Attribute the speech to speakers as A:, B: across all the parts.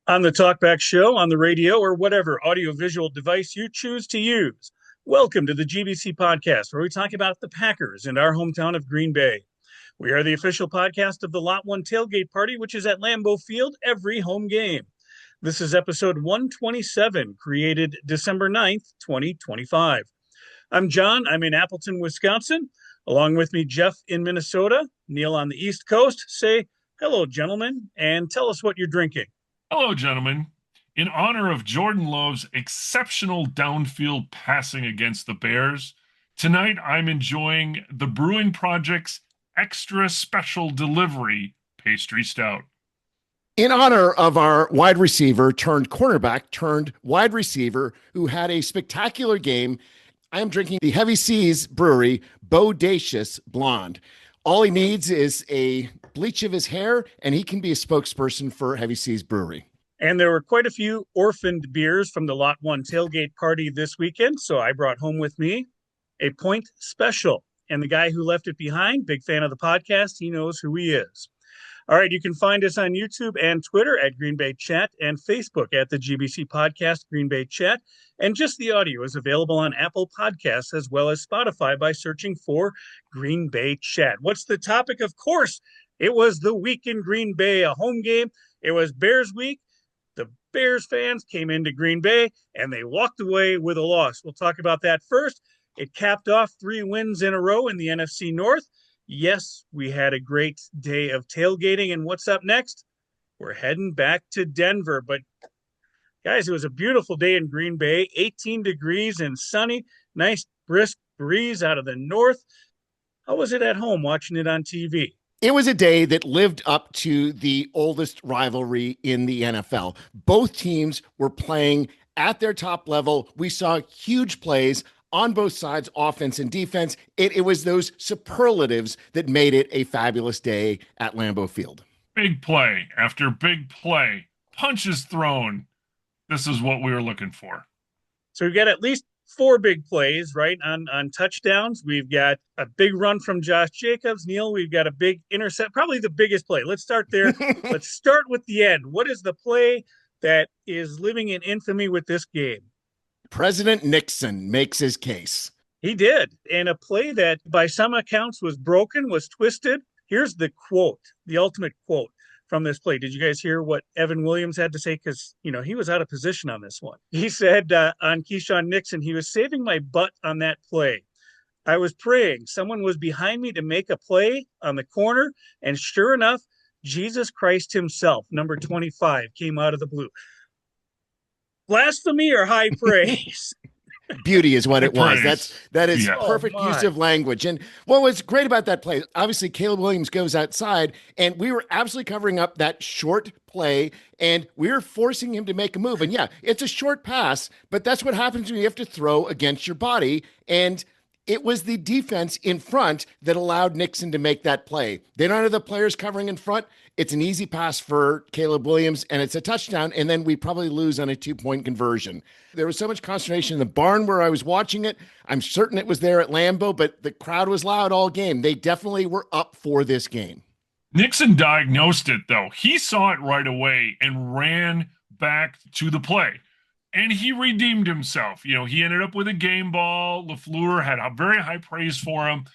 A: On the Talkback Show, on the radio, or whatever audiovisual device you choose to use. Welcome to the GBC podcast, where we talk about the Packers and our hometown of Green Bay. We are the official podcast of the Lot 1 Tailgate Party, which is at Lambeau Field every home game. This is episode 127, created December 9th, 2025. I'm John. I'm in Appleton, Wisconsin. Along with me, Jeff in Minnesota, Neil on the East Coast. Say hello, gentlemen, and tell us what you're drinking.
B: Hello, gentlemen. In honor of Jordan Love's exceptional downfield passing against the Bears, tonight I'm enjoying the Brewing Project's extra special delivery pastry stout.
C: In honor of our wide receiver turned cornerback turned wide receiver who had a spectacular game, I am drinking the Heavy Seas Brewery Bodacious Blonde. All he needs is a bleach of his hair, and he can be a spokesperson for Heavy Seas Brewery.
A: And there were quite a few orphaned beers from the Lot 1 tailgate party this weekend, so I brought home with me a Point Special. And the guy who left it behind, big fan of the podcast, he knows who he is. All right, you can find us on YouTube and Twitter at Green Bay Chat and Facebook at the GBC Podcast Green Bay Chat. And just the audio is available on Apple Podcasts as well as Spotify by searching for Green Bay Chat. What's the topic? Of course, it was the week in Green Bay, a home game. It was Bears week. The Bears fans came into Green Bay and they walked away with a loss. We'll talk about that first. It capped off 3 wins in a row in the NFC North. Yes, we had a great day of tailgating. And what's up next? We're heading back to Denver. But guys, it was a beautiful day in Green Bay, 18 degrees and sunny, nice brisk breeze out of the north. How was it at home watching it on TV?
C: It was a day that lived up to the oldest rivalry in the NFL. Both teams were playing at their top level. We saw huge plays on both sides, offense and defense. It was those superlatives that made it a fabulous day at Lambeau Field.
B: Big play after big play, punches thrown. This is what we were looking for.
A: So we've got at least 4 big plays, right, on touchdowns. We've got a big run from Josh Jacobs. Neil, we've got a big intercept, probably the biggest play. Let's start there. Let's start with the end. What is the play that is living in infamy with this game?
C: President Nixon makes his case.
A: He did. And a play that by some accounts was broken, was twisted. Here's the quote, the ultimate quote from this play. Did you guys hear what Evan Williams had to say? Because, he was out of position on this one. He said on Keyshawn Nixon, he was saving my butt on that play. I was praying. Someone was behind me to make a play on the corner. And sure enough, Jesus Christ himself, number 25, came out of the blue. Blasphemy or high praise?
C: Beauty is what it was. That is
B: Yeah.
C: perfect use of language. And what was great about that play, obviously Caleb Williams goes outside and we were absolutely covering up that short play and we were forcing him to make a move. And yeah, it's a short pass, but that's what happens when you have to throw against your body. And it was the defense in front that allowed Nixon to make that play. They don't have the players covering in front. It's an easy pass for Caleb Williams, and it's a touchdown, and then we probably lose on a 2-point conversion. There was so much consternation in the barn where I was watching it. I'm certain it was there at Lambeau, but the crowd was loud all game. They definitely were up for this game.
B: Nixon diagnosed it, though. He saw it right away and ran back to the play. And he redeemed himself. He ended up with a game ball. LaFleur had a very high praise for him.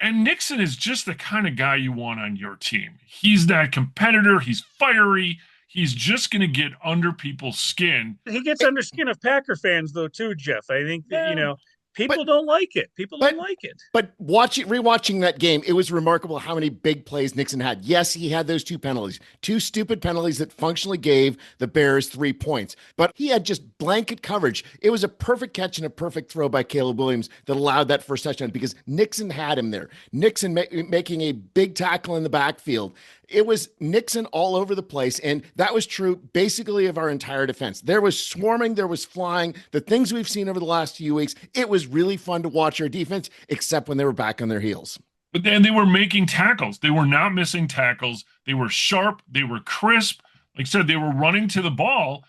B: And Nixon is just the kind of guy you want on your team. He's that competitor. He's fiery. He's just going to get under people's skin.
A: He gets under skin of Packer fans, though, too, Jeff. I think that, people don't like it. People don't like it.
C: But rewatching that game, it was remarkable how many big plays Nixon had. Yes, he had those 2 penalties, 2 stupid penalties that functionally gave the Bears 3 points. But he had just blanket coverage. It was a perfect catch and a perfect throw by Caleb Williams that allowed that first touchdown because Nixon had him there. Nixon making a big tackle in the backfield. It was Nixon all over the place, and that was true basically of our entire defense. There was swarming, there was flying, the things we've seen over the last few weeks. It was really fun to watch our defense, except when they were back on their heels.
B: But then they were making tackles. They were not missing tackles. They were sharp. They were crisp. Like I said, they were running to the ball.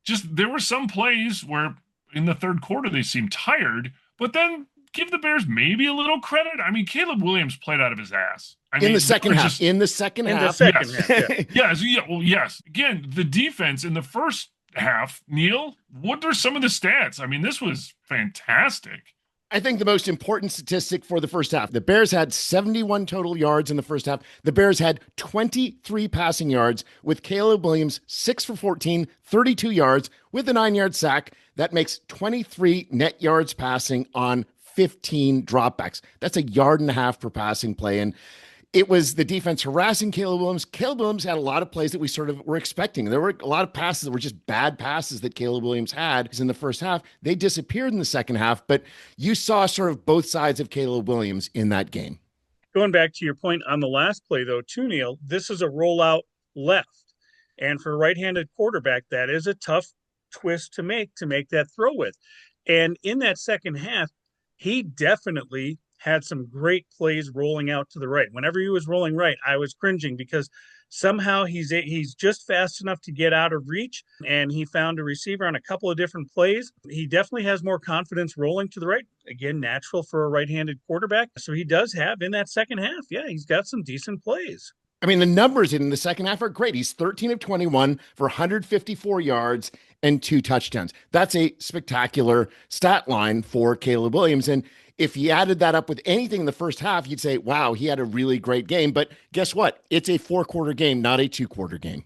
B: Just there were some plays where in the third quarter they seemed tired, but then give the Bears maybe a little credit. I mean, Caleb Williams played out of his ass. I
C: in
B: mean,
C: the second half.
B: just,
C: in the second
A: in the
C: half.
A: second
B: yes.
A: half, yeah.
B: Yes, yeah, well, yes. Again, the defense in the first half, Neil, what are some of the stats? I mean, this was fantastic.
C: I think the most important statistic for the first half, the Bears had 71 total yards in the first half. The Bears had 23 passing yards with Caleb Williams, 6 for 14, 32 yards with a 9-yard sack. That makes 23 net yards passing on 15 dropbacks. That's a yard and a half per passing play. And it was the defense harassing Caleb Williams. Caleb Williams had a lot of plays that we sort of were expecting. There were a lot of passes that were just bad passes that Caleb Williams had in the first half. They disappeared in the second half, but you saw sort of both sides of Caleb Williams in that game.
A: Going back to your point on the last play, though, too, Neil, this is a rollout left. And for a right-handed quarterback, that is a tough twist to make that throw with. And in that second half, he definitely had some great plays rolling out to the right. Whenever he was rolling right, I was cringing because somehow he's just fast enough to get out of reach, and he found a receiver on a couple of different plays. He definitely has more confidence rolling to the right. Again, natural for a right-handed quarterback. So he does have in that second half, yeah, he's got some decent plays.
C: I mean, the numbers in the second half are great. He's 13 of 21 for 154 yards and 2 touchdowns. That's a spectacular stat line for Caleb Williams. And if he added that up with anything in the first half, you'd say, wow, he had a really great game. But guess what? It's a 4-quarter game, not a 2-quarter game.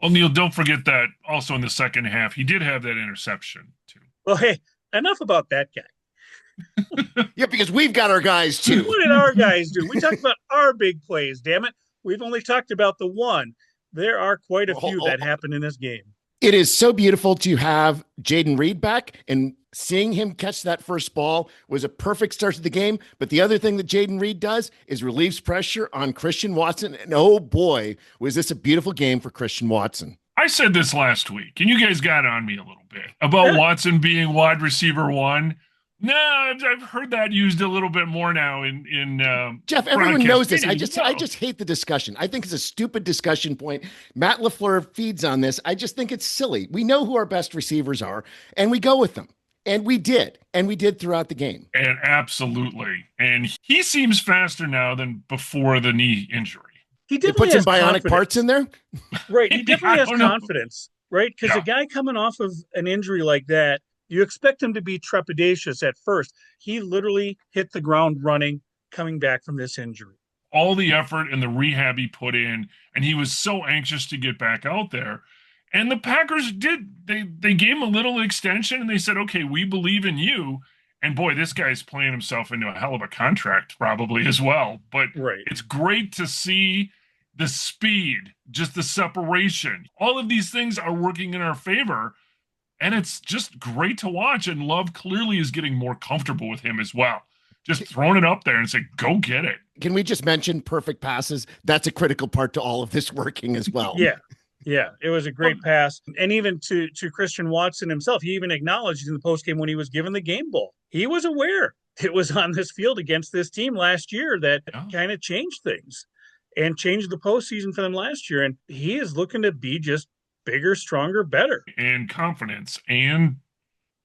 B: Well, Neil, don't forget that also in the second half, he did have that interception too.
A: Well, hey, enough about that guy.
C: Yeah, because we've got our guys too.
A: What did our guys do? We talked about our big plays, damn it. We've only talked about the one. There are quite a few that happened in this game.
C: It is so beautiful to have Jayden Reed back, and seeing him catch that first ball was a perfect start to the game. But the other thing that Jayden Reed does is relieves pressure on Christian Watson. And oh boy, was this a beautiful game for Christian Watson.
B: I said this last week, and you guys got on me a little bit about Watson being wide receiver 1. No, I've heard that used a little bit more now in
C: Jeff, everyone knows this. I
B: meetings.
C: just hate the discussion. I think it's a stupid discussion point. Matt LaFleur feeds on this. I just think it's silly. We know who our best receivers are, and we go with them. And we did throughout the game.
B: And absolutely. And he seems faster now than before the knee injury.
A: He
C: put
A: definitely
C: some
A: has
C: bionic
A: confidence.
C: parts in there.
A: Right. He definitely has confidence, right? Because
B: Yeah.
A: a guy coming off of an injury like that, you expect him to be trepidatious at first. He literally hit the ground running coming back from this injury.
B: All the effort and the rehab he put in, and he was so anxious to get back out there. And the Packers they gave him a little extension, and they said, okay, we believe in you. And boy, this guy's playing himself into a hell of a contract probably as well. But It's great to see the speed, just the separation. All of these things are working in our favor. And it's just great to watch. And Love clearly is getting more comfortable with him as well. Just throwing it up there and say, go get it.
C: Can we just mention perfect passes? That's a critical part to all of this working as well.
A: Yeah, it was a great pass. And even to Christian Watson himself, he even acknowledged in the postgame when he was given the game ball. He was aware it was on this field against this team last year that kind of changed things and changed the postseason for them last year. And he is looking to be just bigger, stronger, better.
B: And confidence. And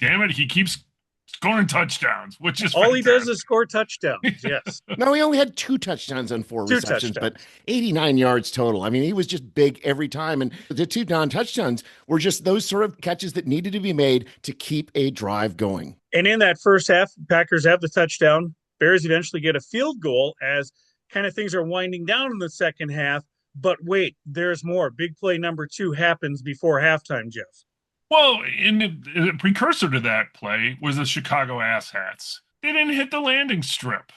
B: damn it, he keeps scoring touchdowns, which is
A: all
B: fantastic.
A: he does is score touchdowns. Yes.
C: No, he only had 2 touchdowns on 4 receptions, but 89 yards total. I mean, he was just big every time. And the 2 non-touchdowns were just those sort of catches that needed to be made to keep a drive going.
A: And in that first half, Packers have the touchdown. Bears eventually get a field goal as kind of things are winding down in the second half. But wait, there's more. Big play number 2 happens before halftime, Jeff.
B: Well, the precursor to that play was the Chicago Asshats. They didn't hit the landing strip.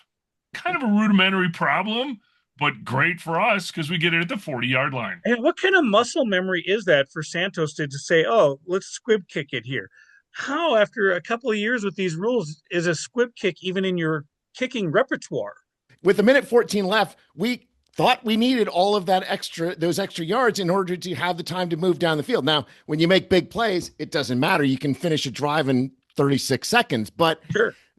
B: Kind of a rudimentary problem, but great for us because we get it at the 40-yard line.
A: And what kind of muscle memory is that for Santos to say, oh, let's squib kick it here? How, after a couple of years with these rules, is a squib kick even in your kicking repertoire?
C: With a minute 14 left, we thought we needed all of those extra yards in order to have the time to move down the field. Now, when you make big plays, it doesn't matter. You can finish a drive in 36 seconds, but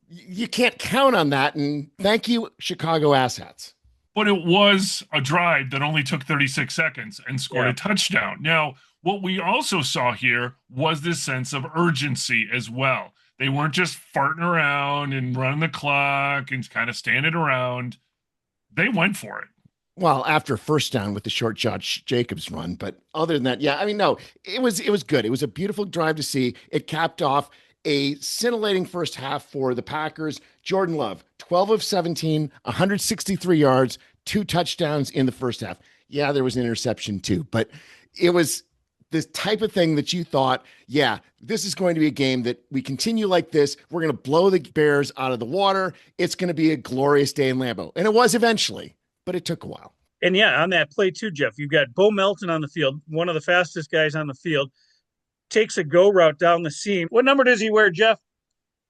C: you can't count on that. And thank you, Chicago Asshats.
B: But it was a drive that only took 36 seconds and scored a touchdown. Now, what we also saw here was this sense of urgency as well. They weren't just farting around and running the clock and kind of standing around. They went for it.
C: Well, after first down with the short Josh Jacobs run, but other than that, yeah, I mean, no, it was good. It was a beautiful drive to see. It capped off a scintillating first half for the Packers. Jordan Love, 12 of 17, 163 yards, 2 touchdowns in the first half. Yeah, there was an interception too, but it was this type of thing that you thought, yeah, this is going to be a game that we continue like this. We're going to blow the Bears out of the water. It's going to be a glorious day in Lambeau. And it was eventually, but it took a while.
A: And yeah, on that play too, Jeff, you've got Bo Melton on the field, one of the fastest guys on the field, takes a go route down the seam. What number does he wear, Jeff?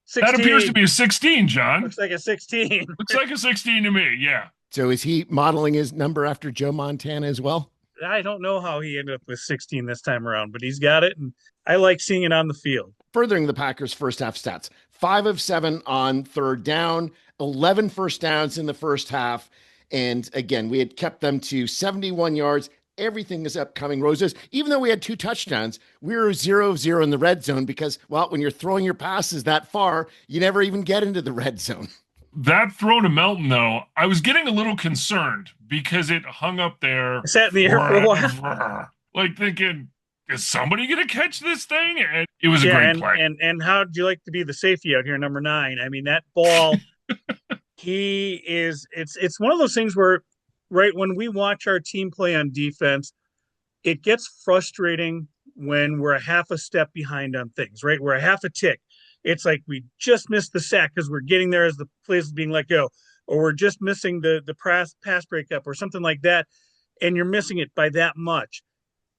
A: 16.
B: That appears to be a 16, John.
A: Looks like a 16.
B: Looks like a 16 to me, yeah.
C: So is he modeling his number after Joe Montana as well?
A: I don't know how he ended up with 16 this time around, but he's got it, and I like seeing it on the field.
C: Furthering the Packers' first half stats, 5 of 7 on third down, 11 first downs in the first half. And again, we had kept them to 71 yards. Everything is upcoming roses. Even though we had 2 touchdowns, we were 0-0 in the red zone because, well, when you're throwing your passes that far, you never even get into the red zone.
B: That throw to Melton, though, I was getting a little concerned because it hung up there.
A: I sat in the air for a while.
B: Like thinking, is somebody going to catch this thing? And it was a great play.
A: And how'd you like to be the safety out here, number 9? I mean, that ball, it's one of those things where, right, when we watch our team play on defense, it gets frustrating when we're a half a step behind on things, right? We're a half a tick. It's like we just missed the sack because we're getting there as the play is being let go, or we're just missing the pass breakup or something like that, and you're missing it by that much.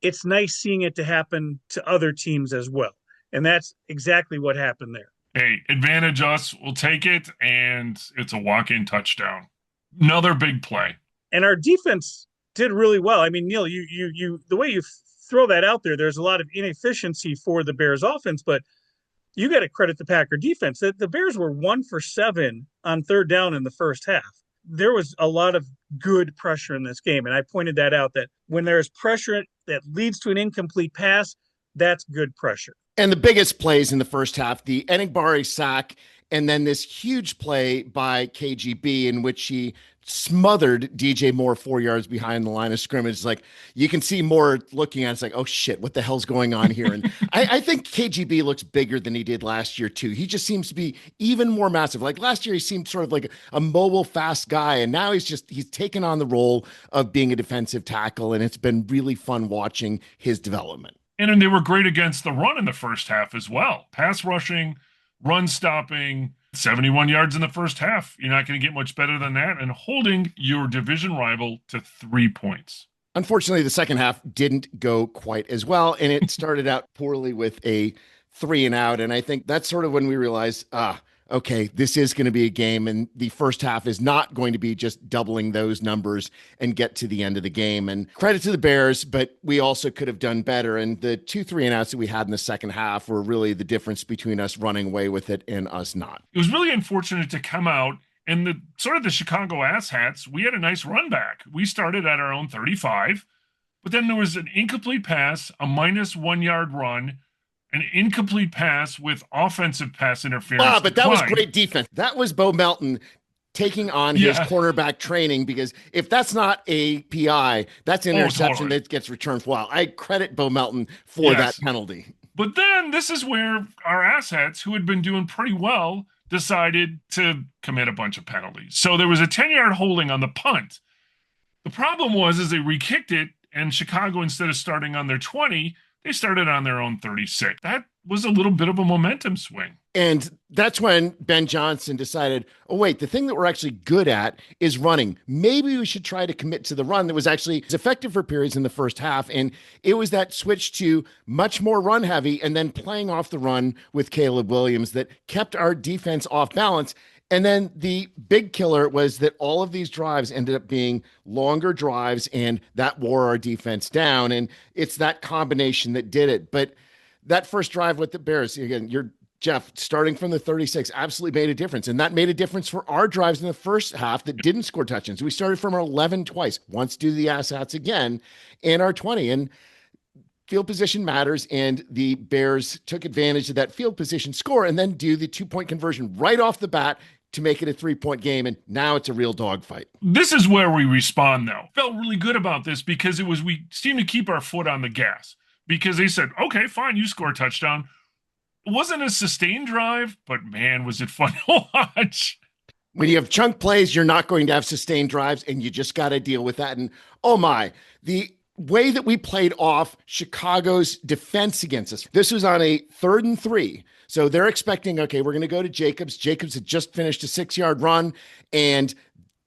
A: It's nice seeing it to happen to other teams as well, and that's exactly what happened there.
B: Hey, advantage us. We'll take it, and it's a walk-in touchdown. Another big play.
A: And our defense did really well. I mean, Neil, you the way you throw that out there, there's a lot of inefficiency for the Bears offense, but you got to credit the Packer defense. The Bears were 1 for 7 on third down in the first half. There was a lot of good pressure in this game, and I pointed that out, that when there's pressure that leads to an incomplete pass, that's good pressure.
C: And the biggest plays in the first half, the Enigbari sack, and then this huge play by KGB in which he smothered DJ Moore 4 yards behind the line of scrimmage. It's like you can see Moore looking at it, it's like, oh shit, what the hell's going on here? And I think KGB looks bigger than he did last year too. He just seems to be even more massive. Like last year, he seemed sort of like a mobile, fast guy, and now he's taken on the role of being a defensive tackle, and it's been really fun watching his development.
B: And they were great against the run in the first half as well. Pass rushing, run stopping, 71 yards in the first half. You're not going to get much better than that, and holding your division rival to 3 points.
C: Unfortunately, the second half didn't go quite as well, and it started out poorly with a 3 and out. And I think that's sort of when we realized, okay, this is going to be a game, and the first half is not going to be just doubling those numbers and get to the end of the game. And credit to the Bears, but we also could have done better. And the 2 3 and outs that we had in the second half were really the difference between us running away with it and us not.
B: It was really unfortunate to come out and the Chicago asshats. We had a nice run back. We started at our own 35, but then there was an incomplete pass, a -1 yard run, an incomplete pass with offensive pass interference.
C: But that was great defense. That was Bo Melton taking on his cornerback training, because if that's not a PI, that's an interception that gets returned. Wow. I credit Bo Melton for that penalty.
B: But then this is where our asshats, who had been doing pretty well, decided to commit a bunch of penalties. So there was a 10-yard holding on the punt. The problem was they re-kicked it, and Chicago, instead of starting on their 20, they started on their own 36. That was a little bit of a momentum swing.
C: And that's when Ben Johnson decided, oh, wait, the thing that we're actually good at is running. Maybe we should try to commit to the run that was actually effective for periods in the first half. And it was that switch to much more run heavy and then playing off the run with Caleb Williams that kept our defense off balance. And then the big killer was that all of these drives ended up being longer drives, and that wore our defense down. And it's that combination that did it. But that first drive with the Bears, again, Jeff, starting from the 36 absolutely made a difference. And that made a difference for our drives in the first half that didn't score touchdowns. We started from our 11 twice, once do the asshats again, and our 20. And field position matters, and the Bears took advantage of that field position score and then do the 2-point conversion right off the bat to make it a 3-point game. And now it's a real dogfight.
B: This is where we respond, though. Felt really good about this because we seemed to keep our foot on the gas because they said, okay, fine, you score a touchdown. It wasn't a sustained drive, but man, was it fun to watch.
C: When you have chunk plays, you're not going to have sustained drives, and you just got to deal with that. And oh my, the way that we played off Chicago's defense against us. This was on a 3rd and 3. So they're expecting, okay, we're going to go to Jacobs. Jacobs had just finished a 6-yard run, and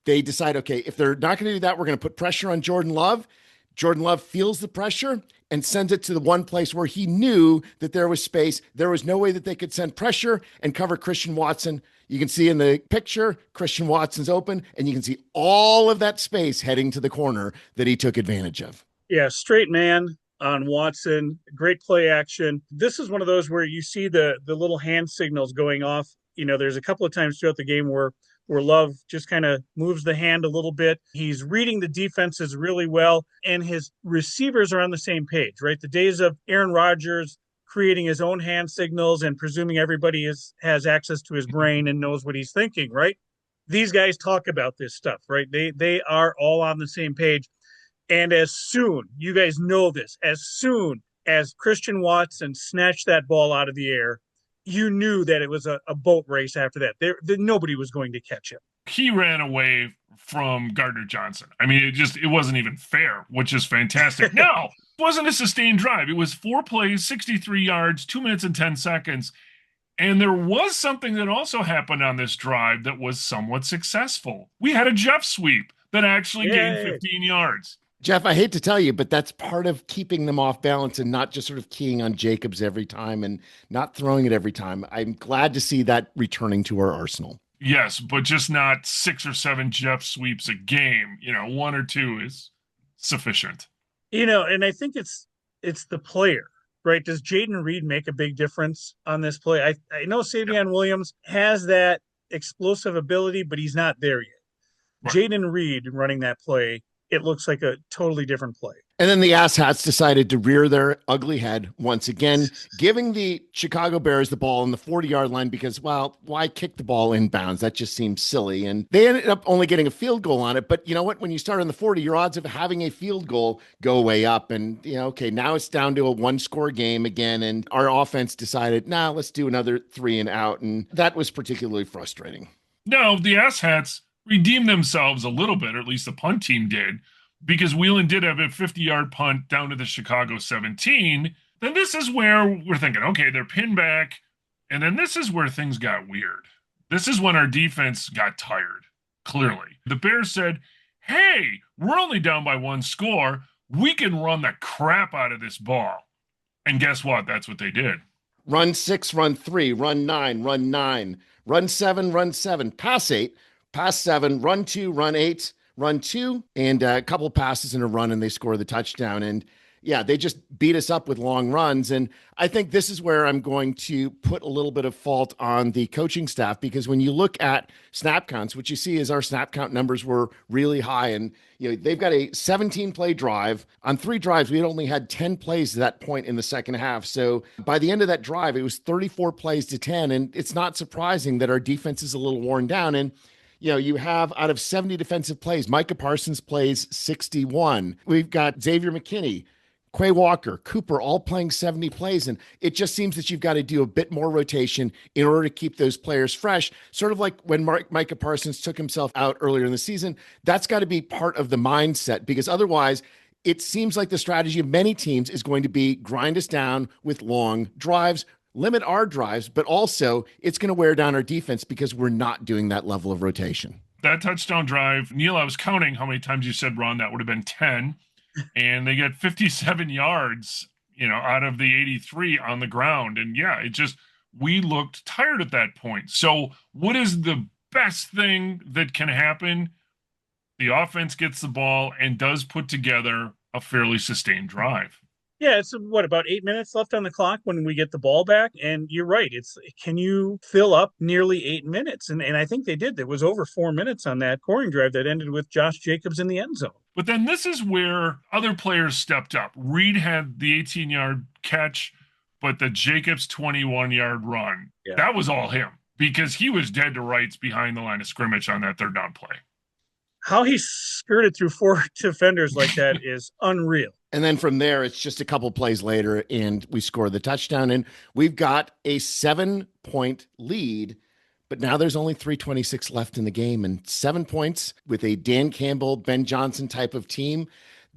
C: they decide, okay, if they're not going to do that, we're going to put pressure on Jordan Love. Jordan Love feels the pressure and sends it to the one place where he knew that there was space. There was no way that they could send pressure and cover Christian Watson. You can see in the picture, Christian Watson's open, and you can see all of that space heading to the corner that he took advantage of.
A: Yeah, straight man on Watson. Great play action. This is one of those where you see the little hand signals going off. There's a couple of times throughout the game where Love just kind of moves the hand a little bit. He's reading the defenses really well, and his receivers are on the same page, right? The days of Aaron Rodgers creating his own hand signals and presuming everybody has access to his brain and knows what he's thinking, right? These guys talk about this stuff, right? They are all on the same page. And as soon, you guys know this, as soon as Christian Watson snatched that ball out of the air, you knew that it was a boat race after that. Nobody was going to catch him.
B: He ran away from Gardner Johnson. I mean, it wasn't even fair, which is fantastic. No, it wasn't a sustained drive. It was 4 plays, 63 yards, 2 minutes and 10 seconds. And there was something that also happened on this drive that was somewhat successful. We had a jet sweep that actually gained 15 yards.
C: Jeff, I hate to tell you, but that's part of keeping them off balance and not just sort of keying on Jacobs every time and not throwing it every time. I'm glad to see that returning to our arsenal.
B: Yes, but just not 6 or 7 jet sweeps a game. 1 or 2 is sufficient.
A: And I think it's the player, right? Does Jaden Reed make a big difference on this play? I know Savion Williams has that explosive ability, but he's not there yet. Right. Jaden Reed running that play, it looks like a totally different play.
C: And then the asshats decided to rear their ugly head once again, giving the Chicago Bears the ball on the 40-yard line because, well, why kick the ball inbounds? That just seems silly. And they ended up only getting a field goal on it. But you know what? When you start on the 40, your odds of having a field goal go way up. And, okay, now it's down to a 1-score game again. And our offense decided, let's do another 3 and out. And that was particularly frustrating.
B: No, the asshats redeemed themselves a little bit, or at least the punt team did, because Whelan did have a 50-yard punt down to the Chicago 17. Then this is where we're thinking, okay, they're pinned back. And then this is where things got weird. This is when our defense got tired, clearly. The Bears said, hey, we're only down by 1 score. We can run the crap out of this ball. And guess what? That's what they did.
C: Run 6, run 3, run 9, run 9, run 7, run 7, pass 8, pass 7, run 2, run 8, run 2, and a couple passes in a run, and they score the touchdown. And yeah, they just beat us up with long runs. And I think this is where I'm going to put a little bit of fault on the coaching staff, because when you look at snap counts, what you see is our snap count numbers were really high. And they've got a 17-play drive. On 3 drives, we had only had 10 plays to that point in the second half. So by the end of that drive, it was 34 plays to 10. And it's not surprising that our defense is a little worn down. And you have out of 70 defensive plays, Micah Parsons plays 61. We've got Xavier McKinney, Quay Walker, Cooper, all playing 70 plays. And it just seems that you've got to do a bit more rotation in order to keep those players fresh. Sort of like when Micah Parsons took himself out earlier in the season. That's got to be part of the mindset, because otherwise it seems like the strategy of many teams is going to be grind us down with long drives, limit our drives, but also it's going to wear down our defense because we're not doing that level of rotation.
B: That touchdown drive, Neil, I was counting how many times you said run. That would have been 10. And they get 57 yards, out of the 83 on the ground. And yeah, we looked tired at that point. So what is the best thing that can happen? The offense gets the ball and does put together a fairly sustained drive.
A: Yeah, it's what, about 8 minutes left on the clock when we get the ball back. And you're right. It's can you fill up nearly 8 minutes? And I think they did. There was over 4 minutes on that scoring drive that ended with Josh Jacobs in the end zone.
B: But then this is where other players stepped up. Reed had the 18-yard catch, but the Jacobs 21-yard run,
A: Yeah.
B: that was all him because he was dead to rights behind the line of scrimmage on that third down play.
A: How he skirted through 4 defenders like that is unreal.
C: And then from there, it's just a couple plays later, and we score the touchdown, and we've got a 7-point lead. But now there's only 3:26 left in the game, and 7 points with a Dan Campbell, Ben Johnson type of team.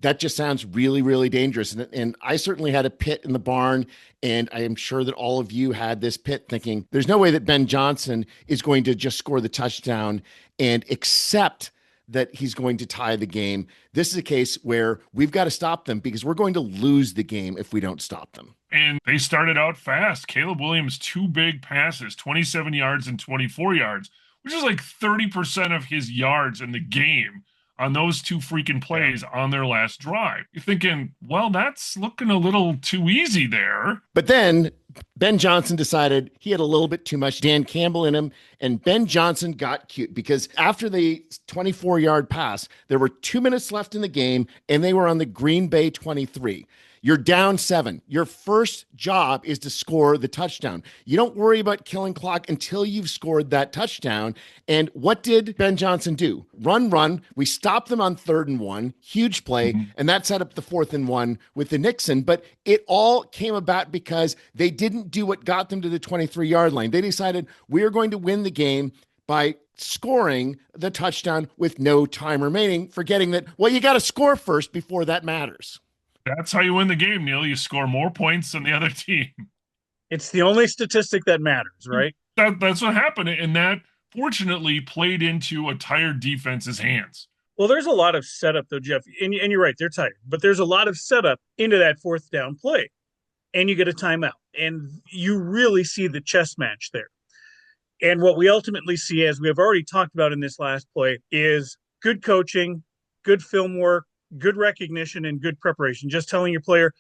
C: That just sounds really, really dangerous. And I certainly had a pit in the barn, and I am sure that all of you had this pit thinking there's no way that Ben Johnson is going to just score the touchdown and accept that he's going to tie the game. This is a case where we've got to stop them because we're going to lose the game if we don't stop them.
B: And they started out fast. Caleb Williams, 2 big passes, 27 yards and 24 yards, which is like 30% of his yards in the game on those 2 freaking plays on their last drive. You're thinking, well, that's looking a little too easy there.
C: But then Ben Johnson decided he had a little bit too much Dan Campbell in him, and Ben Johnson got cute because after the 24-yard pass, there were 2 minutes left in the game, and they were on the Green Bay 23. You're down 7. Your first job is to score the touchdown. You don't worry about killing clock until you've scored that touchdown. And what did Ben Johnson do? Run. We stopped them on 3rd and 1, huge play, and that set up the 4th and 1 with the Nixon. But it all came about because they didn't do what got them to the 23-yard line. They decided we're going to win the game by scoring the touchdown with no time remaining, forgetting that, well, you got to score first before that matters.
B: That's how you win the game, Neil. You score more points than the other team.
A: It's the only statistic that matters, right?
B: That's what happened. And that fortunately played into a tired defense's hands.
A: Well, there's a lot of setup, though, Jeff. And you're right, they're tired. But there's a lot of setup into that 4th down play. And you get a timeout. And you really see the chess match there. And what we ultimately see, as we have already talked about in this last play, is good coaching, good film work, good recognition, and good preparation. Just telling your player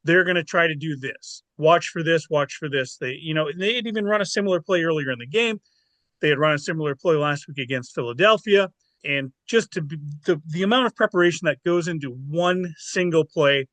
A: they're going to try to do this. Watch for this. They had even run a similar play earlier in the game. They had run a similar play last week against Philadelphia. And just the amount of preparation that goes into one single play,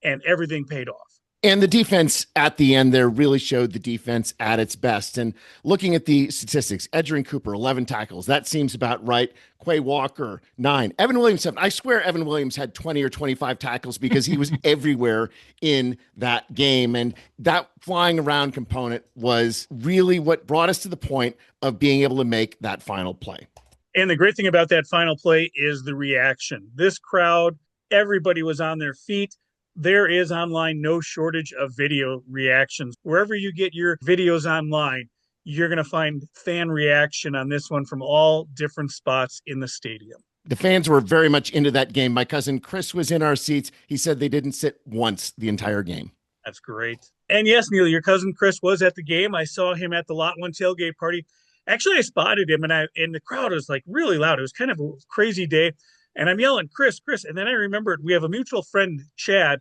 A: and everything paid off.
C: And the defense at the end there really showed the defense at its best. And looking at the statistics, Edgerrin Cooper, 11 tackles. That seems about right. Quay Walker, 9. Evan Williams, 7. I swear Evan Williams had 20 or 25 tackles because he was everywhere in that game. And that flying around component was really what brought us to the point of being able to make that final play.
A: And the great thing about that final play is the reaction. This crowd, everybody was on their feet. There is online no shortage of video reactions. Wherever you get your videos online, you're going to find fan reaction on this one from all different spots in the stadium.
C: The fans were very much into that game. My cousin Chris was in our seats. He said they didn't sit once the entire game.
A: That's great. And yes, Neil, your cousin Chris was at the game. I saw him at the Lot 1 tailgate party. Actually, I spotted him, and the crowd was like really loud. It was kind of a crazy day. And I'm yelling, Chris. And then I remembered we have a mutual friend, Chad,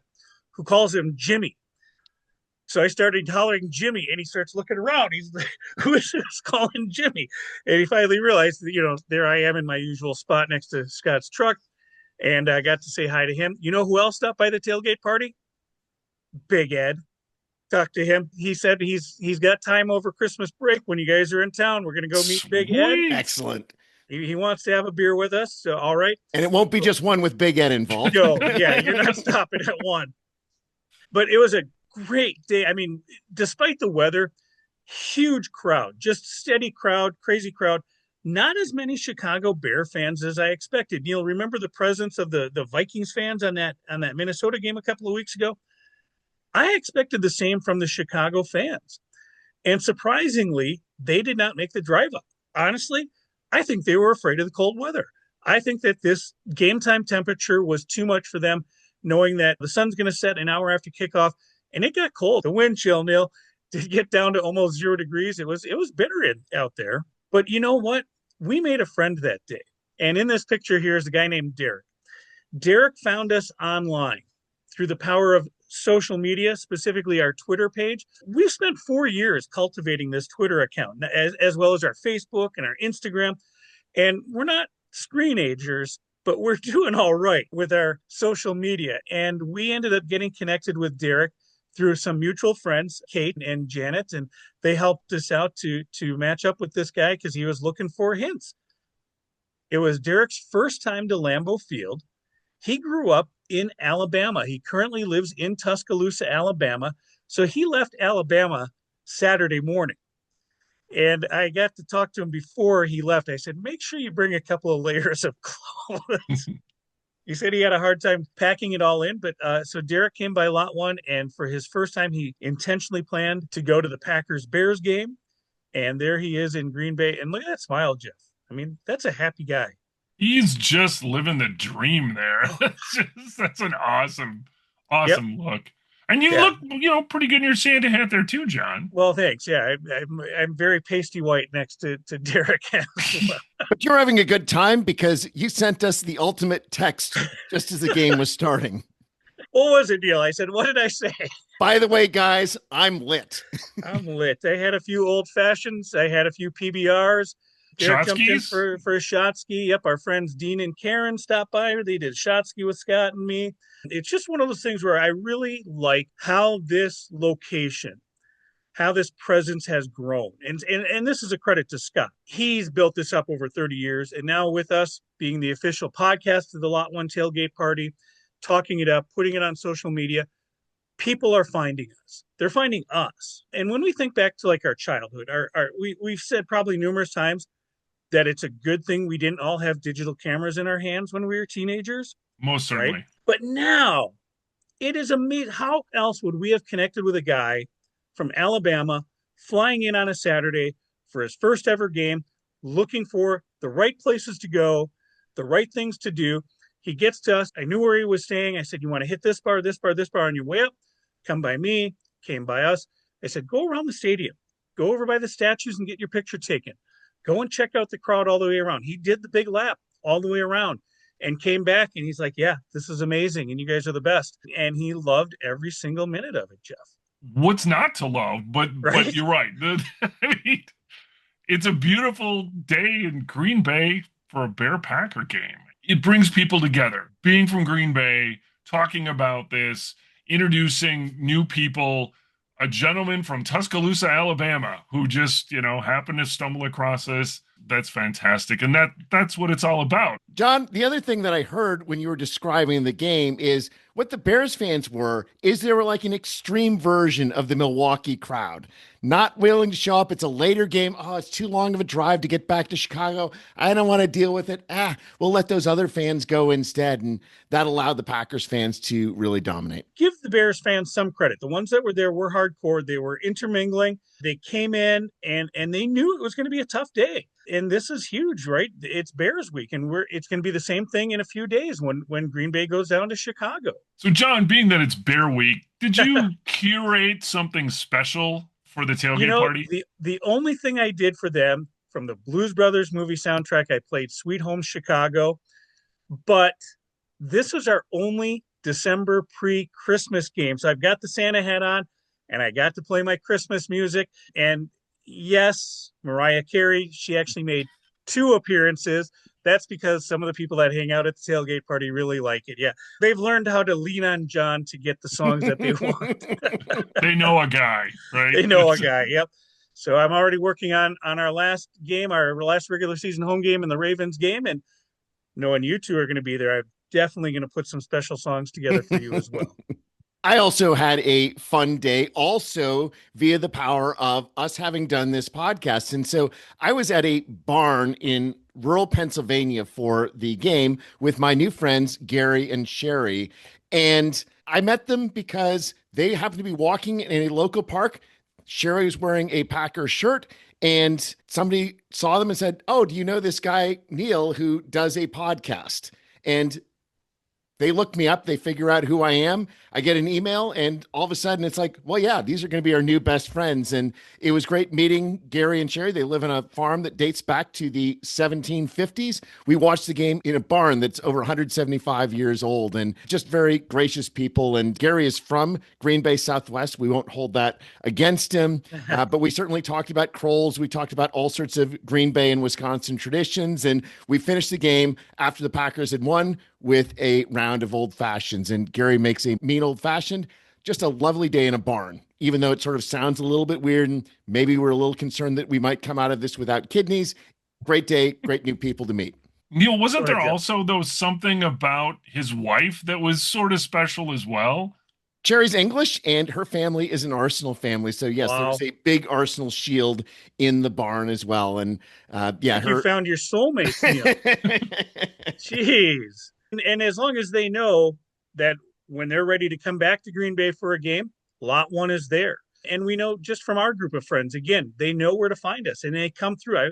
A: who calls him Jimmy. So I started hollering Jimmy, and he starts looking around. He's like, who is this calling Jimmy? And he finally realized that, there I am in my usual spot next to Scott's truck. And I got to say hi to him. You know who else stopped by the tailgate party? Big Ed. Talked to him. He said he's got time over Christmas break. When you guys are in town, we're going to go meet Big Ed.
C: Excellent.
A: He wants to have a beer with us. So, all right.
C: And it won't be just one with Big Ed involved.
A: No, yeah, you're not stopping at one. But it was a great day. I mean, despite the weather, huge crowd, just steady crowd, crazy crowd. Not as many Chicago Bear fans as I expected. Neil, remember the presence of the Vikings fans on that Minnesota game a couple of weeks ago? I expected the same from the Chicago fans. And surprisingly, they did not make the drive up. Honestly, I think they were afraid of the cold weather. I think that this game time temperature was too much for them, knowing that the sun's going to set an hour after kickoff, and it got cold. The wind chill, Neil, did get down to almost 0 degrees. It was bitter out there. But you know what? We made a friend that day. And in this picture here is a guy named Derek. Derek found us online through the power of social media, specifically our Twitter page. We've spent 4 years cultivating this Twitter account, as well as our Facebook and our Instagram. And we're not screenagers, but we're doing all right with our social media. And we ended up getting connected with Derek through some mutual friends, Kate and Janet, and they helped us out to match up with this guy because he was looking for hints. It was Derek's first time to Lambeau Field. He grew up in Alabama. He currently lives in Tuscaloosa, Alabama. So he left Alabama Saturday morning. And I got to talk to him before he left. I said, make sure you bring a couple of layers of clothes. He said he had a hard time packing it all in. But so Derek came by lot one. And for his first time, he intentionally planned to go to the Packers-Bears game. And there he is in Green Bay. And look at that smile, Jeff. I mean, that's a happy guy.
B: He's just living the dream there. That's an awesome look. And you look, pretty good in your Santa hat there too, John.
A: Well, thanks. Yeah, I'm very pasty white next to Derek as well.
C: But you're having a good time because you sent us the ultimate text just as the game was starting.
A: What was it, Neil? I said, what did I say?
C: By the way, guys, I'm lit.
A: I'm lit. I had a few old fashions. I had a few PBRs. Derek jumped in for a shot ski. Yep, our friends Dean and Karen stopped by. They did shot ski with Scott and me. It's just one of those things where I really like how this location, how this presence has grown. And this is a credit to Scott. He's built this up over 30 years. And now with us being the official podcast of the Lot 1 Tailgate Party, talking it up, putting it on social media, people are finding us. They're finding us. And when we think back to like our childhood, we've said probably numerous times that it's a good thing we didn't all have digital cameras in our hands when we were teenagers.
B: Most certainly.
A: Right? But now it is amazing. How else would we have connected with a guy from Alabama flying in on a Saturday for his first ever game, looking for the right places to go, the right things to do? He gets to us. I knew where he was staying. I said, you want to hit this bar, this bar, this bar on your way up? Come by me, came by us. I said, go around the stadium, go over by the statues and get your picture taken. Go and check out the crowd all the way around. He did the big lap all the way around and came back and he's like, yeah, this is amazing. And you guys are the best. And he loved every single minute of it, Jeff.
B: What's not to love? But you're right. I mean, it's a beautiful day in Green Bay for a Bear Packer game. It brings people together. Being from Green Bay, talking about this, introducing new people, a gentleman from Tuscaloosa, Alabama, who just, happened to stumble across this. That's fantastic. And that's what it's all about.
C: John, the other thing that I heard when you were describing the game is what the Bears fans they were like an extreme version of the Milwaukee crowd. Not willing to show up. It's a later game. Oh, it's too long of a drive to get back to Chicago. I don't want to deal with it. We'll let those other fans go instead. And that allowed the Packers fans to really dominate.
A: Give the Bears fans some credit. The ones that were there were hardcore. They were intermingling. They came in and they knew it was going to be a tough day. And this is huge, right? It's Bears week, and it's going to be the same thing in a few days when Green Bay goes down to Chicago.
B: So, John, being that it's Bear week, did you curate something special for the tailgate party?
A: The only thing I did for them from the Blues Brothers movie soundtrack, I played Sweet Home Chicago, but this was our only December pre-Christmas game. So I've got the Santa hat on, and I got to play my Christmas music, and yes, Mariah Carey, she actually made 2 appearances. That's because some of the people that hang out at the tailgate party really like it. Yeah, they've learned how to lean on John to get the songs that they want.
B: They know a guy, right?
A: They know a guy, yep. So I'm already working on our last game, our last regular season home game and the Ravens game. And knowing you two are going to be there, I'm definitely going to put some special songs together for you as well.
C: I also had a fun day, also via the power of us having done this podcast. And so I was at a barn in rural Pennsylvania for the game with my new friends, Gary and Sherry. And I met them because they happened to be walking in a local park. Sherry was wearing a Packer shirt, and somebody saw them and said, oh, do you know this guy, Neil, who does a podcast? And They look me up, they figure out who I am. I get an email, and all of a sudden it's like, well, yeah, these are going to be our new best friends. And it was great meeting Gary and Sherry. They live on a farm that dates back to the 1750s. We watched the game in a barn that's over 175 years old, and just very gracious people. And Gary is from Green Bay Southwest. We won't hold that against him, but we certainly talked about Kroll's. We talked about all sorts of Green Bay and Wisconsin traditions. And we finished the game after the Packers had won with a round of old fashions. And Gary makes a mean old fashioned, just a lovely day in a barn, even though it sort of sounds a little bit weird. And maybe we're a little concerned that we might come out of this without kidneys. Great day, great new people to meet.
B: Neil, wasn't
A: Go ahead,
B: there
A: Jeff.
B: also, though, something about his wife that was sort of special as well?
C: Cherry's English, and her family is an Arsenal family. So yes, there's
A: Wow.
C: a big Arsenal shield in the barn as well. And yeah,
A: Like you
C: her.
A: found your soulmates, Neil. Jeez. And as long as they know that when they're ready to come back to Green Bay for a game, lot one is there. And we know just from our group of friends, again, they know where to find us and they come through.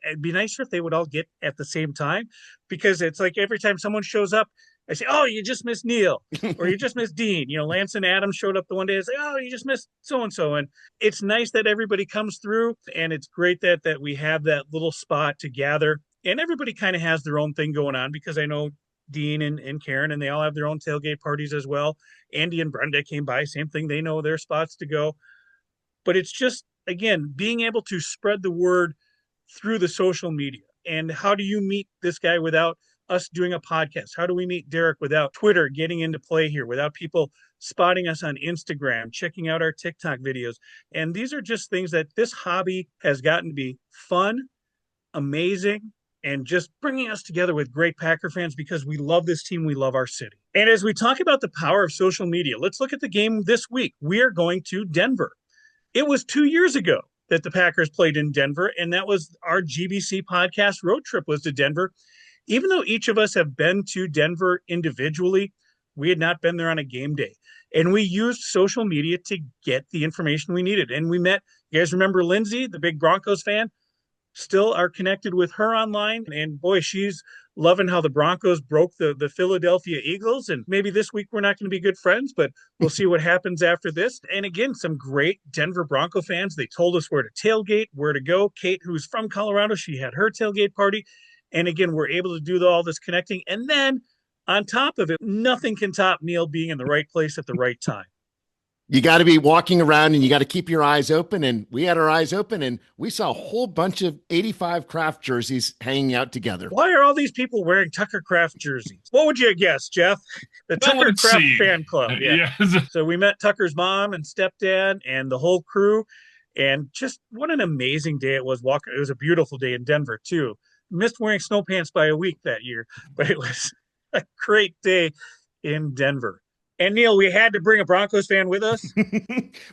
A: It'd be nicer if they would all get at the same time, because it's like every time someone shows up, I say, oh, you just missed Neil or you just missed Dean. You know, Lance and Adam showed up the one day. It's like, oh, you just missed so and so. And it's nice that everybody comes through, and it's great that we have that little spot to gather. And everybody kind of has their own thing going on, because I know Dean and Karen, and they all have their own tailgate parties as well. Andy and Brenda came by, same thing. They know their spots to go. But it's just, again, being able to spread the word through the social media. And how do you meet this guy without us doing a podcast? How do we meet Derek without Twitter getting into play here, without people spotting us on Instagram, checking out our TikTok videos? And these are just things that this hobby has gotten to be fun, amazing, and just bringing us together with great Packer fans, because we love this team. We love our city. And as we talk about the power of social media, let's look at the game this week. We are going to Denver. It was 2 years ago that the Packers played in Denver, and that was our GBC podcast road trip was to Denver. Even though each of us have been to Denver individually, we had not been there on a game day. And we used social media to get the information we needed. And we met, you guys remember Lindsay, the big Broncos fan? Still are connected with her online. And boy, she's loving how the Broncos broke the Philadelphia Eagles. And maybe this week we're not going to be good friends, but we'll see what happens after this. And again, some great Denver Bronco fans. They told us where to tailgate, where to go. Kate, who's from Colorado, she had her tailgate party. And again, we're able to do all this connecting. And then on top of it, nothing can top Neil being in the right place at the right time.
C: You got to be walking around and you got to keep your eyes open. And we had our eyes open and we saw a whole bunch of 85 Kraft jerseys hanging out together.
A: Why are all these people wearing Tucker Kraft jerseys? What would you guess, Jeff? The Tucker Kraft fan club. Yeah.
B: Yes.
A: So we met Tucker's mom and stepdad and the whole crew. And just what an amazing day it was walking. It was a beautiful day in Denver, too. Missed wearing snow pants by a week that year, but it was a great day in Denver. And Neil, we had to bring a Broncos fan with us.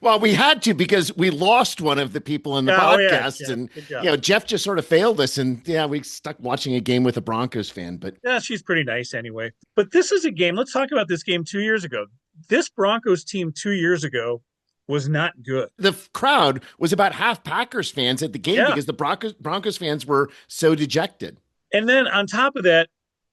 C: Well, we had to because we lost one of the people in the podcast.
A: Yeah.
C: And, Jeff just sort of failed us. And yeah, we stuck watching a game with a Broncos fan. But
A: yeah, she's pretty nice anyway. But this is a game. Let's talk about this game 2 years ago. This Broncos team 2 years ago was not good.
C: The crowd was about half Packers fans at the game because the Broncos fans were so dejected.
A: And then on top of that,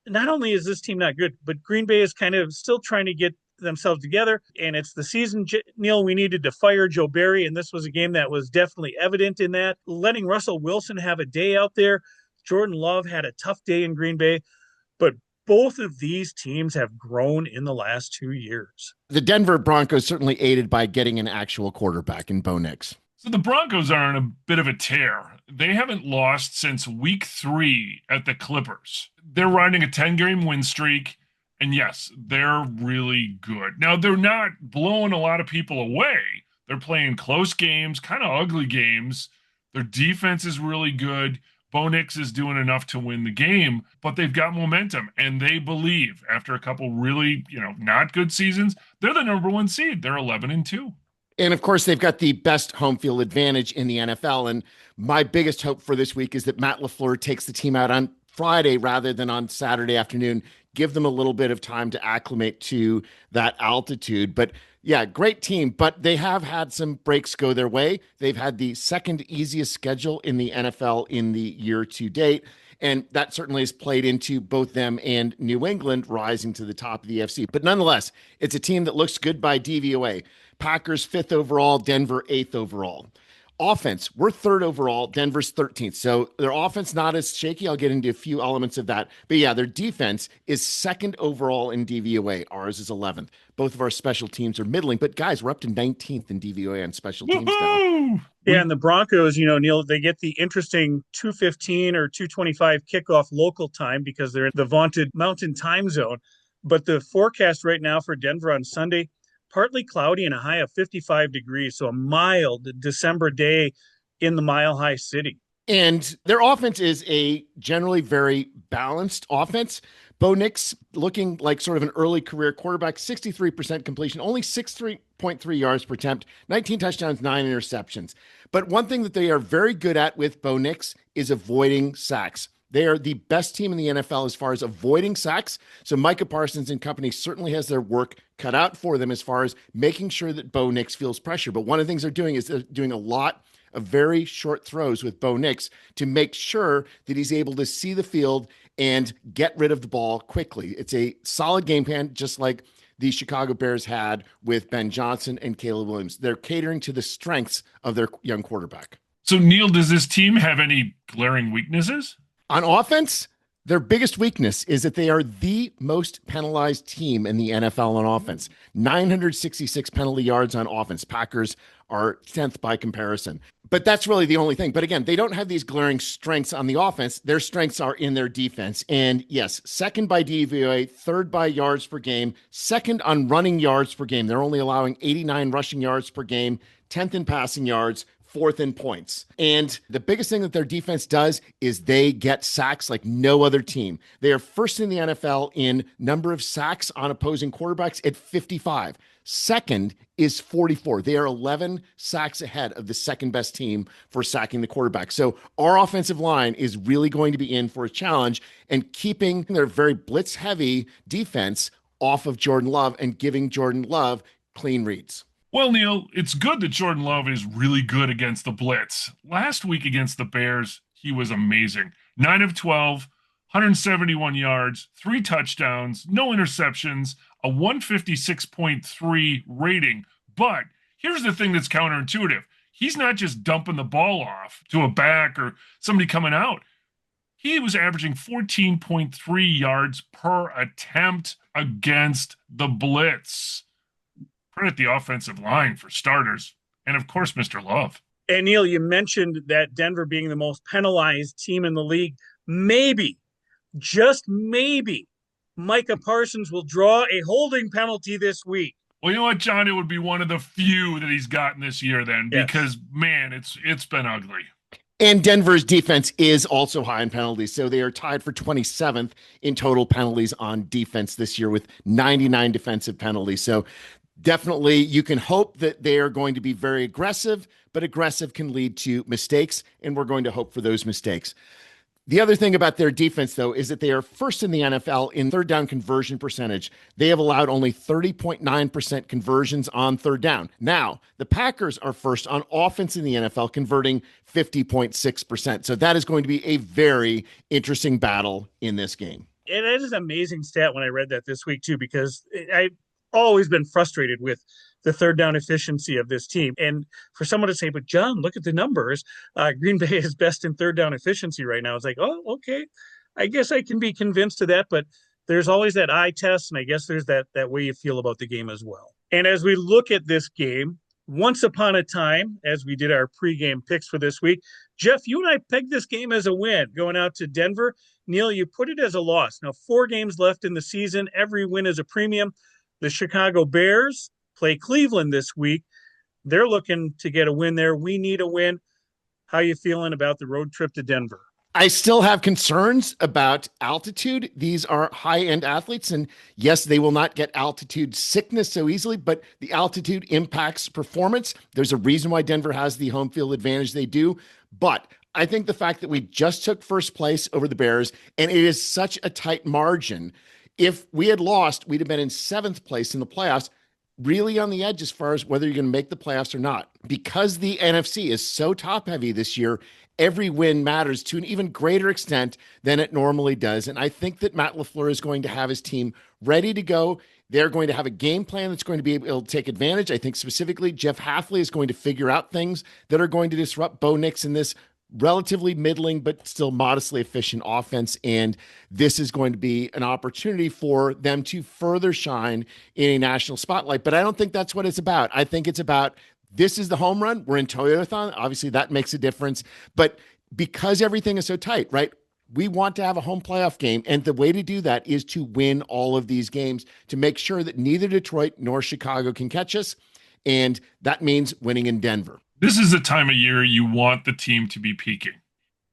A: not only is this team not good, but Green Bay is kind of still trying to get themselves together. And it's the season, Neil, we needed to fire Joe Barry. And this was a game that was definitely evident in that. Letting Russell Wilson have a day out there. Jordan Love had a tough day in Green Bay. But both of these teams have grown in the last 2 years.
C: The Denver Broncos certainly aided by getting an actual quarterback in Bo Nix.
B: So the Broncos are on a bit of a tear. They haven't lost since week 3 at the Clippers. They're riding a 10-game win streak. And yes, they're really good. Now, they're not blowing a lot of people away. They're playing close games, kind of ugly games. Their defense is really good. Bo Nix is doing enough to win the game, but they've got momentum. And they believe after a couple really, not good seasons, they're the #1 seed. They're 11-2.
C: And of course, they've got the best home field advantage in the NFL. And my biggest hope for this week is that Matt LaFleur takes the team out on Friday rather than on Saturday afternoon. Give them a little bit of time to acclimate to that altitude. But yeah, great team, but they have had some breaks go their way. They've had the second easiest schedule in the NFL in the year to date. And that certainly has played into both them and New England rising to the top of the AFC. But nonetheless, it's a team that looks good by DVOA. Packers 5th overall, Denver 8th overall. Offense, we're 3rd overall, Denver's 13th. So their offense not as shaky. I'll get into a few elements of that. But yeah, their defense is 2nd overall in DVOA. Ours is 11th. Both of our special teams are middling. But guys, we're up to 19th in DVOA on special teams now.
A: Yeah, and the Broncos, Neil, they get the interesting 2:15 or 2:25 kickoff local time because they're in the vaunted Mountain Time Zone. But the forecast right now for Denver on Sunday, partly cloudy and a high of 55 degrees. So a mild December day in the Mile High City.
C: And their offense is a generally very balanced offense. Bo Nix looking like sort of an early career quarterback, 63% completion, only 63.3 yards per attempt, 19 touchdowns, 9 interceptions. But one thing that they are very good at with Bo Nix is avoiding sacks. They are the best team in the NFL as far as avoiding sacks. So Micah Parsons and company certainly has their work cut out for them as far as making sure that Bo Nix feels pressure. But one of the things they're doing is they're doing a lot of very short throws with Bo Nix to make sure that he's able to see the field and get rid of the ball quickly. It's a solid game plan, just like the Chicago Bears had with Ben Johnson and Caleb Williams. They're catering to the strengths of their young quarterback.
B: So, Neil, does this team have any glaring weaknesses?
C: On offense, their biggest weakness is that they are the most penalized team in the NFL on offense. 966 penalty yards on offense. Packers are 10th by comparison. But that's really the only thing. But again, they don't have these glaring strengths on the offense. Their strengths are in their defense. And yes, 2nd by DVOA, 3rd by yards per game, 2nd on running yards per game. They're only allowing 89 rushing yards per game, 10th in passing yards, 4th in points. And the biggest thing that their defense does is they get sacks like no other team. They are 1st in the NFL in number of sacks on opposing quarterbacks at 55. 2nd is 44. They are 11 sacks ahead of the 2nd best team for sacking the quarterback. So our offensive line is really going to be in for a challenge and keeping their very blitz heavy defense off of Jordan Love and giving Jordan Love clean reads.
B: Well, Neil, it's good that Jordan Love is really good against the blitz. Last week against the Bears, he was amazing. 9 of 12, 171 yards, 3 touchdowns, no interceptions, a 156.3 rating. But here's the thing that's counterintuitive. He's not just dumping the ball off to a back or somebody coming out. He was averaging 14.3 yards per attempt against the blitz. Credit the offensive line for starters. And of course, Mr. Love.
A: And Neil, you mentioned that Denver being the most penalized team in the league. Maybe, just maybe, Micah Parsons will draw a holding penalty this week.
B: Well, you know what, John? It would be one of the few that he's gotten this year then, because, man, it's been ugly.
C: And Denver's defense is also high in penalties. So they are tied for 27th in total penalties on defense this year with 99 defensive penalties. So definitely, you can hope that they are going to be very aggressive, but aggressive can lead to mistakes, and we're going to hope for those mistakes. The other thing about their defense, though, is that they are 1st in the NFL in 3rd down conversion percentage. They have allowed only 30.9% conversions on 3rd down. Now, the Packers are 1st on offense in the NFL, converting 50.6%. So that is going to be a very interesting battle in this game.
A: And it is an amazing stat when I read that this week, too, because I've always been frustrated with the 3rd down efficiency of this team. And for someone to say, but John, look at the numbers. Green Bay is best in 3rd down efficiency right now. It's like, oh, okay. I guess I can be convinced of that, but there's always that eye test. And I guess there's that way you feel about the game as well. And as we look at this game, once upon a time, as we did our pregame picks for this week, Jeff, you and I pegged this game as a win going out to Denver. Neil, you put it as a loss. Now, 4 games left in the season. Every win is a premium. The Chicago Bears play Cleveland this week. They're looking to get a win there. We need a win. How are you feeling about the road trip to Denver?
C: I still have concerns about altitude. These are high-end athletes, and yes, they will not get altitude sickness so easily, but the altitude impacts performance. There's a reason why Denver has the home field advantage they do, but I think the fact that we just took 1st place over the Bears, and it is such a tight margin. If we had lost, we'd have been in 7th place in the playoffs. really on the edge as far as whether you're going to make the playoffs or not. Because the NFC is so top heavy this year, every win matters to an even greater extent than it normally does. And I think that Matt LaFleur is going to have his team ready to go. They're going to have a game plan that's going to be able to take advantage. I think specifically Jeff Hafley is going to figure out things that are going to disrupt Bo Nix in this relatively middling but still modestly efficient offense. And this is going to be an opportunity for them to further shine in a national spotlight. But I don't think that's what it's about. I think it's about, this is the home run. We're in Toyotathon. Obviously, that makes a difference. But because everything is so tight, right? We want to have a home playoff game. And the way to do that is to win all of these games to make sure that neither Detroit nor Chicago can catch us. And that means winning in Denver.
B: This is the time of year you want the team to be peaking.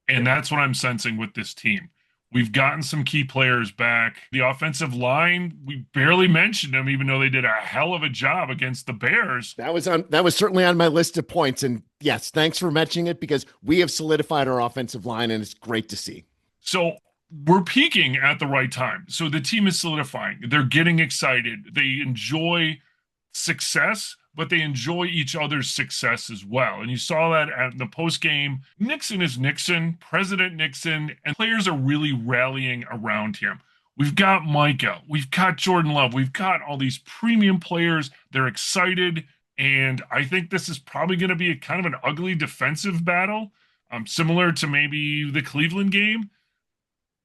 B: And that's what I'm sensing with this team. We've gotten some key players back. The offensive line, we barely mentioned them, even though they did a hell of a job against the Bears.
C: That was certainly on my list of points. And yes, thanks for mentioning it, because we have solidified our offensive line and it's great to see.
B: So we're peaking at the right time. So the team is solidifying. They're getting excited. They enjoy success, but they enjoy each other's success as well. And you saw that at the post game. Nixon is Nixon, President Nixon, and players are really rallying around him. We've got Micah, we've got Jordan Love, we've got all these premium players. They're excited. And I think this is probably going to be a kind of an ugly defensive battle, similar to maybe the Cleveland game.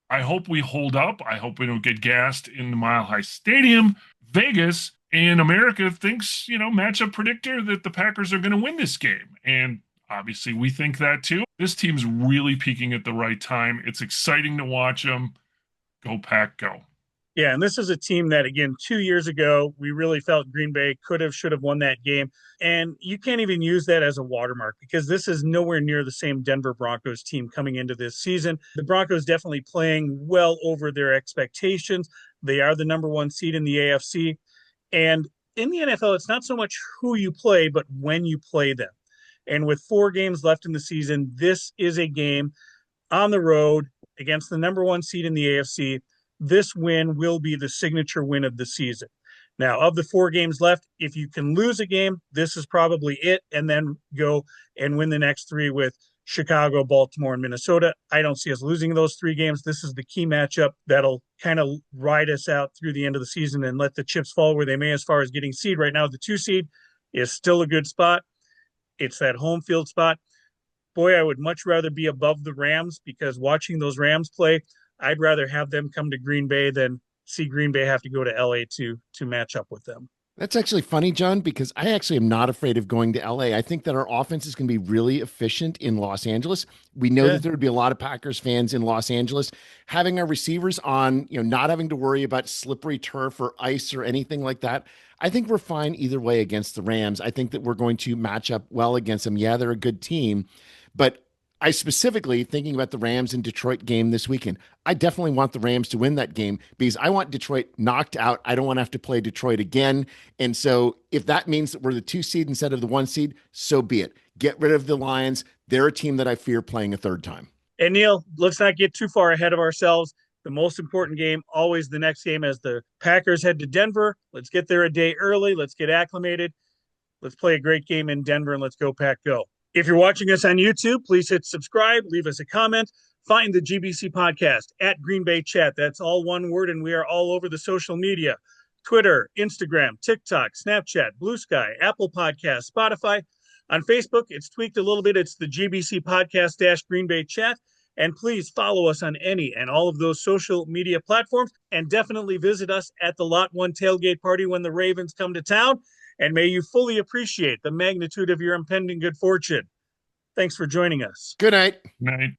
B: I hope we hold up. I hope we don't get gassed in the Mile High Stadium. Vegas and America thinks, matchup predictor, that the Packers are going to win this game. And obviously we think that too. This team's really peaking at the right time. It's exciting to watch them. Go Pack, go.
A: Yeah, and this is a team that, again, 2 years ago, we really felt Green Bay should have won that game. And you can't even use that as a watermark, because this is nowhere near the same Denver Broncos team coming into this season. The Broncos definitely playing well over their expectations. They are the number one seed in the AFC. And in the NFL, it's not so much who you play, but when you play them. And with 4 games left in the season, this is a game on the road against the number one seed in the AFC. This win will be the signature win of the season. Now, of the 4 games left, if you can lose a game, this is probably it, and then go and win the next 3 with Chicago, Baltimore, and Minnesota. I don't see us losing those 3 games. This is the key matchup that'll kind of ride us out through the end of the season and let the chips fall where they may as far as getting seed. Right now, the 2 seed is still a good spot. It's that home field spot. Boy, I would much rather be above the Rams, because watching those Rams play, I'd rather have them come to Green Bay than see Green Bay have to go to LA to match up with them.
C: That's actually funny, John, because I actually am not afraid of going to LA. I think that our offense is going to be really efficient in Los Angeles. We know that there would be a lot of Packers fans in Los Angeles. Having our receivers on, not having to worry about slippery turf or ice or anything like that. I think we're fine either way against the Rams. I think that we're going to match up well against them. Yeah, they're a good team, but I specifically, thinking about the Rams and Detroit game this weekend, I definitely want the Rams to win that game, because I want Detroit knocked out. I don't want to have to play Detroit again. And so if that means that we're the 2 seed instead of the 1 seed, so be it. Get rid of the Lions. They're a team that I fear playing a third time.
A: And Neil, let's not get too far ahead of ourselves. The most important game, always the next game, as the Packers head to Denver. Let's get there a day early. Let's get acclimated. Let's play a great game in Denver, and let's go Pack go. If you're watching us on YouTube, please hit subscribe, leave us a comment, find the GBC podcast at Green Bay Chat. That's all one word, and we are all over the social media: Twitter, Instagram, TikTok, Snapchat, Blue Sky, Apple Podcasts, Spotify. On Facebook, it's tweaked a little bit. It's the GBC podcast - Green Bay Chat. And please follow us on any and all of those social media platforms, and definitely visit us at the Lot 1 tailgate party when the Ravens come to town. And may you fully appreciate the magnitude of your impending good fortune. Thanks for joining us.
C: Good night.
B: Night.